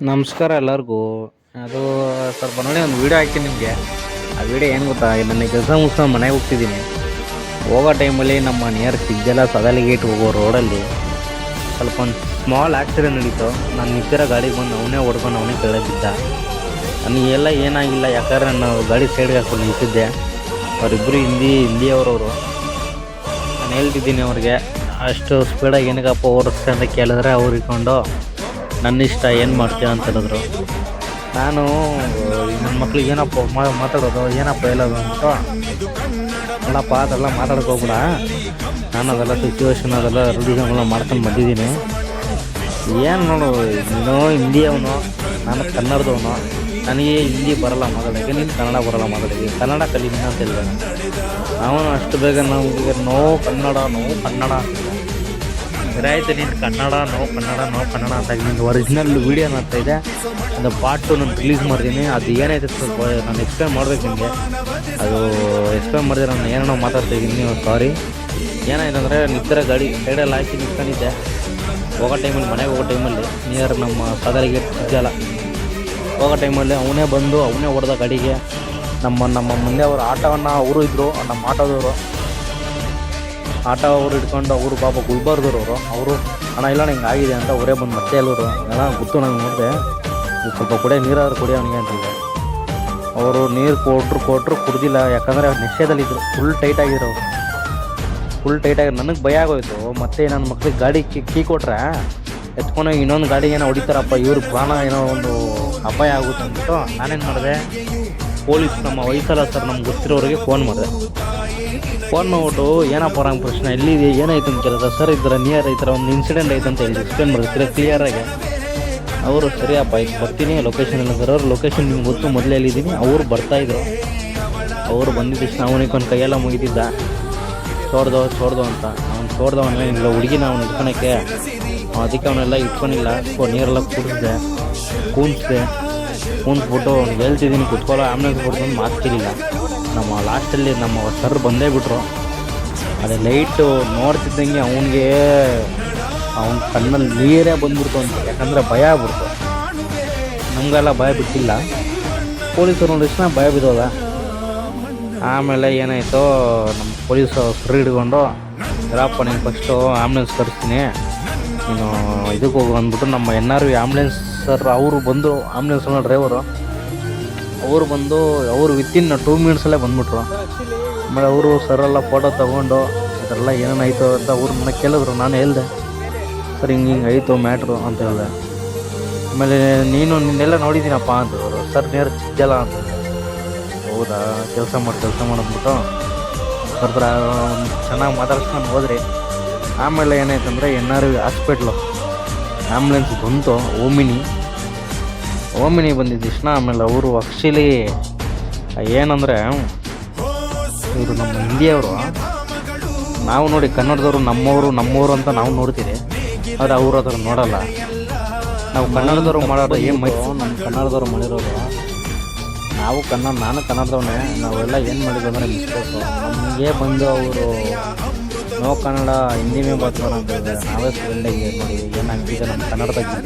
ನಮಸ್ಕಾರ ಎಲ್ಲರಿಗೂ. ಅದು ಸ್ವಲ್ಪ ನೋಡಿ ಒಂದು ವೀಡಿಯೋ ಹಾಕ್ತೀನಿ ನಿಮಗೆ. ಆ ವಿಡಿಯೋ ಏನು ಗೊತ್ತಾ, ನನ್ನ ಕೆಲಸ ಮುಗಿಸ್ಕೊಂಡು ಮನೆಗೆ ಹೋಗ್ತಿದ್ದೀನಿ. ಹೋಗೋ ಟೈಮಲ್ಲಿ ನಮ್ಮ ನಿಯರ್ ಸಿಗ್ದೆಲ್ಲ ಸದಲಿ ಗೇಟ್ ಹೋಗೋ ರೋಡಲ್ಲಿ ಸ್ವಲ್ಪ ಒಂದು ಸ್ಮಾಲ್ ಆಕ್ಸಿಡೆಂಟ್ ನಡೀತು. ನಾನು ನಿಂತಿರೋ ಗಾಡಿಗೆ ಬಂದು ಅವನೇ ಹೊಡ್ಕೊಂಡು ಅವನೇ ಕೆಳಗೆ ಬಿದ್ದ. ನನಗೆಲ್ಲ ಏನಾಗಿಲ್ಲ, ಯಾಕಂದರೆ ನಾನು ಗಾಡಿ ಸೈಡ್ಗೆ ಹಾಕ್ಕೊಂಡು ನಿಂತಿದ್ದೆ. ಅವರಿಬ್ಬರು ಹಿಂದಿಯವರು. ನಾನು ಹೇಳ್ತಿದ್ದೀನಿ ಅವ್ರಿಗೆ, ಅಷ್ಟು ಸ್ಪೀಡಾಗಿ ಏನಕ್ಕಪ್ಪ ಓಡಿಸ್ತೆ ಅಂತ ಕೇಳಿದ್ರೆ ಅವ್ರು ಇಟ್ಕೊಂಡು ನನ್ನ ಇಷ್ಟ ಏನು ಮಾಡ್ತೀಯ ಅಂತ ಹೇಳಿದ್ರು. ನಾನು ನನ್ನ ಮಕ್ಳಿಗೆ ಏನಪ್ಪ ಮಾತಾಡೋದು, ಏನಪ್ಪ ಹೇಳೋದು ಅಂತ, ಅಲ್ಲಪ್ಪ ಅದೆಲ್ಲ ಮಾತಾಡೋಕೆ ಹೋಗ್ಬಿಡ, ನಾನು ಅದೆಲ್ಲ ಸಿಚುವೇಶನ್ ಅದೆಲ್ಲ ರೂಢಿಗಳನ್ನ ಮಾಡ್ಕೊಂಡು ಬಂದಿದ್ದೀನಿ. ಏನು ನೋಡು, ನೀನು ಹಿಂದಿಯವನು, ನಾನು ಕನ್ನಡದವನು, ನನಗೆ ಹಿಂದಿ ಬರೋಲ್ಲ ಮಾತಾಡೋಕ್ಕೆ, ನೀನು ಕನ್ನಡ ಬರೋಲ್ಲ ಮಾತಾಡೋಕ್ಕೆ, ಕನ್ನಡ ಕಲೀನಿ ಅಂತ ಹೇಳಿದೆ. ಅವನು ಅಷ್ಟು ಬೇಗ ನಮಗೆ ಕನ್ನಡ ಆಯ್ತು, ನೀನು ಕನ್ನಡ ಅಂತ ನಿಂದು ಒರಿಜಿನಲ್ ವೀಡಿಯೋ ಅಂತ ಇದೆ, ಅದು ಪಾರ್ಟ್ 2 ನಾನು ರಿಲೀಸ್ ಮಾಡ್ತೀನಿ. ಅದು ಏನೈತೆ ಸ್ವಲ್ಪ ನಾನು ಎಕ್ಸ್ಪ್ಲೇನ್ ಮಾಡ್ಬೇಕು ನಿಮಗೆ. ಅದು ಎಕ್ಸ್ಪ್ಲೇನ್ ಮಾಡಿದ್ರೆ ನಾನು ಏನೋ ಮಾತಾಡ್ತಾಯಿದ್ದೀನಿ, ನೀವು ಸಾರಿ. ಏನಾಯ್ತು ಅಂದರೆ, ನಿಂತಿರೋ ಗಾಡಿ ಸೈಡಲ್ಲಿ ಹಾಕಿ ನಿಂತ್ಕೊಂಡಿದ್ದೆ. ಮನೆಗೆ ಹೋಗೋ ಟೈಮಲ್ಲಿ ನಿಯರ್ ನಮ್ಮ ಸದರಿಗೆ ಇದೆಯಲ್ಲ, ಹೋಗೋ ಟೈಮಲ್ಲಿ ಅವನೇ ಹೊಡೆದ ಗಾಡಿಗೆ. ನಮ್ಮ ಮುಂದೆ ಅವರು ಆಟೋವನ್ನು ಅವರು ಇದ್ದರು, ನಮ್ಮ ಆಟೋ ಅವರು ಇಟ್ಕೊಂಡು, ಅವರು ಪಾಪ ಗುಲ್ಬರ್ಗದವರು, ಅವರು ಹಣ ಇಲ್ಲ ಹಿಂಗೆ ಆಗಿದೆ ಅಂತ ಅವರೇ ಬಂದು ಮತ್ತೆ ಎಲ್ಲರು ಎಲ್ಲ ಗೊತ್ತು. ನಂಗೆ ನೋಡಿದೆ, ಸ್ವಲ್ಪ ನೀರಾದ್ರು ಕುಡಿ ಅವನಿಗೆ ಅಂತಂದರೆ ಅವರು ನೀರು ಕೊಟ್ಟರು ಕುಡ್ದಿಲ್ಲ. ಯಾಕಂದರೆ ಅವ್ರು ನಿಶ್ಚಯದಲ್ಲಿದ್ದರು, ಫುಲ್ ಟೈಟಾಗಿದ್ರು. ನನಗೆ ಭಯ ಆಗೋಯ್ತು. ಮತ್ತು ನನ್ನ ಮಕ್ಳಿಗೆ ಗಾಡಿ ಕೀ ಕೊಟ್ರೆ ಎತ್ಕೊಂಡೋಗಿ ಇನ್ನೊಂದು ಗಾಡಿಗೆ ಏನೋ ಹೊಡಿತಾರಪ್ಪ, ಇವ್ರ ಪ್ರಾಣ ಏನೋ ಒಂದು ಅಪಾಯ ಆಗುತ್ತೆ ಅಂದ್ಬಿಟ್ಟು ನಾನೇನು ಮಾಡಿದೆ, ಪೊಲೀಸ್ ನಮ್ಮ ವಯಸ್ಸಲ್ಲ ಸರ್ ನಮ್ಗೆ ಗೊತ್ತಿರೋರಿಗೆ ಫೋನ್ ಮಾಡಿಬಿಟ್ಟು, ಏನಪ್ಪ ರಂಗ್ ಪ್ರಶ್ನೆ ಎಲ್ಲಿದೆ, ಏನಾಯ್ತು ಅಂತ ಕೇಳಿದ್ರೆ, ಸರ್ ಇದ್ರೆ ನಿಯರ್ ಈ ಥರ ಒಂದು ಇನ್ಸಿಡೆಂಟ್ ಆಯ್ತು ಅಂತ ಹೇಳಿ ಎಕ್ಸ್ಪ್ಲೇನ್ ಮಾಡಿರ್ತೀರ ಕ್ಲಿಯರಾಗಿ. ಅವರು ಸರಿಯಪ್ಪ ಈಗ ಬರ್ತೀನಿ, ಲೊಕೇಶನ್ ಎಲ್ಲ ಸರ್, ಅವ್ರ ಲೊಕೇಶನ್ ನಿಮ್ಗೆ ಗೊತ್ತು, ಮೊದಲೇ ಹೇಳಿದ್ದೀನಿ. ಅವರು ಬರ್ತಾಯಿದ್ರು. ಅವರು ಬಂದಿದ್ದ ತಕ್ಷಣ ಅವನಿಗೆ ಒಂದು ಕೈಯೆಲ್ಲ ಮುಗಿತಿದ್ದ, ಚೋಡ್ದೋ ಅಂತ. ಅವ್ನು ಚೋಡ್ದವನಿಲ್ಲ, ಹುಡುಗಿನ ಅವ್ನು ಇಟ್ಕೊಳಕ್ಕೆ, ಅದಕ್ಕೆ ಅವನೆಲ್ಲ ಇಟ್ಕೊಂಡಿಲ್ಲ. ನೀರೆಲ್ಲ ಕೂನ್ಸ್ಬಿಟ್ಟು ಅವ್ನಿಗೆ ಹೇಳ್ತಿದ್ದೀನಿ ಕುತ್ಕೊಳ್ಳೋ, ಆ್ಯಂಬುಲೆನ್ಸ್ ಕೊಡ್ಕೊಂಡು ಮಾತು ಕೇಳಿಲ್ಲ. ನಮ್ಮ ಲಾಸ್ಟಲ್ಲಿ ನಮ್ಮ ಸರ್ ಬಂದೇ ಬಿಟ್ರು. ಅದೇ ಲೈಟು ನೋಡ್ತಿದ್ದಂಗೆ ಅವನಿಗೆ ಅವನ ಕಣ್ಣಲ್ಲಿ ನೀರೇ ಬಂದ್ಬಿಡ್ತು ಅಂತ, ಯಾಕಂದರೆ ಭಯ ಆಗ್ಬಿಡ್ತು. ನಮಗೆಲ್ಲ ಭಯ ಬಿಟ್ಟಿಲ್ಲ, ಪೊಲೀಸರು ನೋಡಿದ ಭಯ ಬಿದ್ದೋದ. ಆಮೇಲೆ ಏನಾಯಿತು, ನಮ್ಮ ಪೊಲೀಸರು ಸರ್ ಹಿಡ್ಕೊಂಡು, ಇರಪ್ಪ ನೀನು ಫಸ್ಟು ಆ್ಯಂಬುಲೆನ್ಸ್ ಕರೆಸ್ತೀನಿ, ನೀನು ಇದಕ್ಕೆ ಹೋಗು ಅಂದ್ಬಿಟ್ಟು ನಮ್ಮ NRV ಆ್ಯಂಬುಲೆನ್ಸ್ ಸರ್ ಅವರು ಬಂದು, ಆ್ಯಂಬುಲೆನ್ಸ್ನ ಡ್ರೈವರು ಅವರು ಬಂದು, ಅವರು ವಿತಿನ್ 2 ಮಿನಿಟ್ಸಲ್ಲೇ ಬಂದುಬಿಟ್ರು. ಆಮೇಲೆ ಅವರು ಸರೆಲ್ಲ ಫೋಟೋ ತೊಗೊಂಡು ಅದೆಲ್ಲ ಏನೇನಾಯಿತು ಅಂತ ಅವ್ರು ನನಗೆ ಕೇಳಿದ್ರು. ನಾನು ಹೇಳಿದೆ, ಸರ್ ಹಿಂಗೆ ಆಯಿತು ಮ್ಯಾಟ್ರು ಅಂತ ಹೇಳಿದೆ. ಆಮೇಲೆ ನಿನ್ನೆಲ್ಲ ನೋಡಿದ್ದೀನಪ್ಪ ಅಂತವರು. ಸರ್ ನೇರ ಚಿಕ್ಕಲ್ಲ ಅಂತ. ಹೌದಾ, ಕೆಲಸ ಮಾಡೋದ್ಬಿಟ್ಟು ಬರ್ತಾರೆ, ಚೆನ್ನಾಗಿ ಮಾತಾಡ್ಸ್ಕೊಂಡು ಹೋದ್ರಿ. ಆಮೇಲೆ ಏನಾಯ್ತಂದರೆ NRV ಹಾಸ್ಪಿಟ್ಲು ಆ್ಯಂಬುಲೆನ್ಸ್ ಬಂತು, ಓಮಿನಿ ಬಂದಿದ್ದ ತಕ್ಷಣ, ಆಮೇಲೆ ಅವರು ಆ್ಯಕ್ಚುಲಿ ಏನಂದರೆ, ಇವರು ನಮ್ಮ ಹಿಂದಿಯವರು. ನಾವು ನೋಡಿ ಕನ್ನಡದವರು ನಮ್ಮವರು ಅಂತ ನಾವು ನೋಡ್ತೀರಿ, ಆದರೆ ಅವರು ಅದರ ನೋಡಲ್ಲ. ನಾವು ಕನ್ನಡದವ್ರು ಮಾಡೋದು ಏನು ನಮ್ಮ ಕನ್ನಡದವ್ರು ಮಾಡಿರೋದು, ನಾನು ಕನ್ನಡದವನೇ. ನಾವೆಲ್ಲ ಏನು ಮಾಡಿದ್ವಿ ಅಂದರೆ ಮಿಸ್ಟೇಕು. ನಮಗೆ ಬಂದು ಅವರು ನೋ ಕನ್ನಡ ಹಿಂದಿ ಮೇ ಬಾತ್ ಮಾಡೋ ಅಂತ ಹೇಳಿದ್ರೆ, ನಾವೇ ಸ್ಪೆಂಡಾಗಿ ನೋಡಿ ಏನಾಗ್ತಿದೆ ನಮ್ಮ ಕನ್ನಡದಾಗಿದೆ.